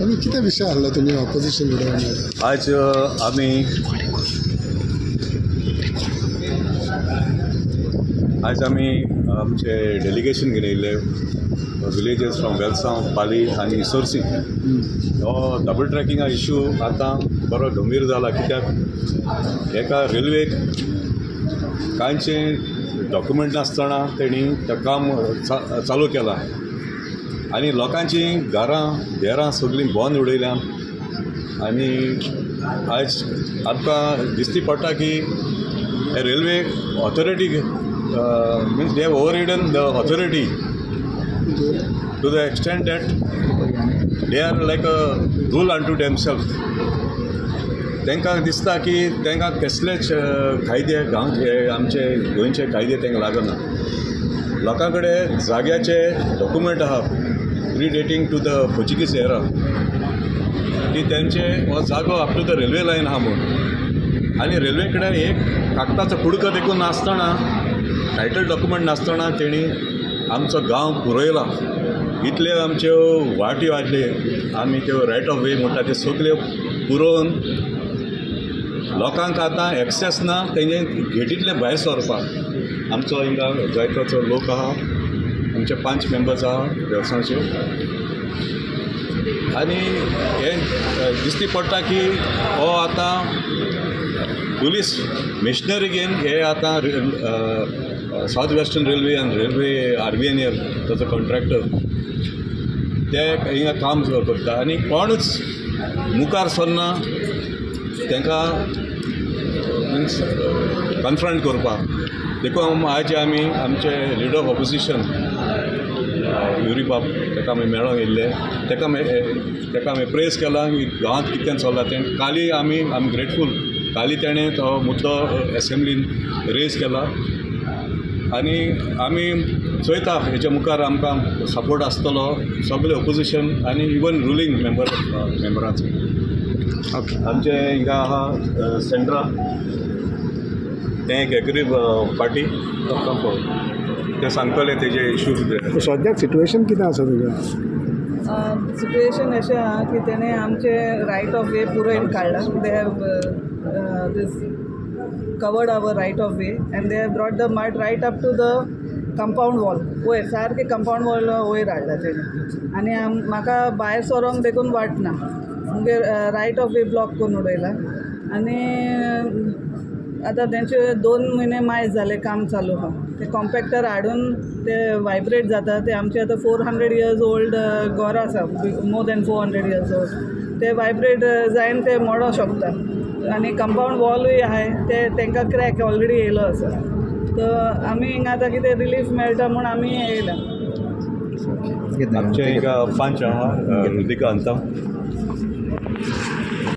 आमी कितें विशय आहलो तुमी ऑपोजिशन लिडर? आज आमी आमचे डेलिगेशन घेवन येयले विलेजेस फ्रॉम वेलसांव, पाली आनी इसोर्सी. हो डबल ट्रॅकिंगा इश्यू आतां बरो गंभीर जाला. कित्याक एका रेल्वेक कांयचे डॉक्युमेंट नासतना तेणी तें काम चालू केलां आनी लोकांची घरां देरां सगळीं बंद उडयल्यां. आनी आयज आमकां दिश्टी पडटा की railway authority means they have overridden the authority to the extent that they are like a rule unto themselves. तांकां दिसता की तांकां कसलेच कायदे आमचे गोंयचे कायदे तांकां लागना. लोकां कडेन जाग्याचे डॉक्युमेंट आहा predating to the Portuguese era की तेंचे हो जागो up to the railway line आहा म्हूण. आनी रेल्वे कडेन एक कागदाचो कुडको देखून नासतना, टायटल डॉक्युमेंट नासतना तेणी आमचो गांव पुरयला. इतल्यो आमच्यो वाटी वाटले, आमी त्यो रायट ऑफ वे म्हणटा त्यो सगल्यो पुरोवन लोकांक आतां एक्सेस ना तेंचे गेटींतले भायर सरपाक. आमचो हिंगा जायतोचो लोक आहा, आमचे 5 मेंबर्स आहा वेलसांवचे. आनी हे दिश्टी पडटा की हो आतां पुलीस मिशनरी घेवन हे आतां सावथ वेस्टर्न रेल्वे आनी रेल्वे RVNL ताचो कॉन्ट्रॅक्टर ते हिंगा काम करता आनी कोणूच मुखार सरना तांकां मिन्स कन्फ्रंट करपाक. देखून आज आमी आमचे लिडर ऑफ ऑपोजिशन युरी बाब ताका आमी मेळोंक येयल्ले. ताका आमी प्रेज केला की गांवांत कितें चल्लां तें. काली आमी ग्रेटफूल, काली तेणें तो मुद्दो एसेंब्लीन रेज केला आनी आमी चोयता हेच्या मुखार आमकां सपोर्ट आसतलो सगळे ऑपोजिशन आनी इवन रुलींग मेंबरांचो. आमचे हिंगा आहा सेंट्रा तें एक एग्री पार्टी ते सांगतले तेजे इश्यू कितें. सद्याक सिट्युएशन कितें आसा तुजें? सिट्युएशन अशें आहा की तेणें आमचे रायट ऑफ वे पुरोयन काडला. They have this covered our right of way and they have brought the mud right up to the compound wall. वयर सारके कंपाउंड वॉल वयर हाडला तेणी. आनी म्हाका भायर सरोंक देखून वाटना. म्हणजे रायट ऑफ वे ब्लॉक करून उडयला. आनी आतां तेंचे 2 म्हयने मायज जाले काम चालू आहा. ते कॉम्पॅक्टर हाडून ते वायब्रेट जाता. ते आमचे आतां 400 years old घरां आसा, मोर दॅन 400 years old. ते वायब्रेट जायन ते मोडो शकता. आनी कंपाउंड वॉलूय आहाय ते तांकां क्रॅक ऑलरेडी येयलो आसा. सो आमी हिंगा आतां कितें रिलीफ मेळटा म्हूण आमी येयला. आमचे हिंगा 5 आहा रुदिका अंता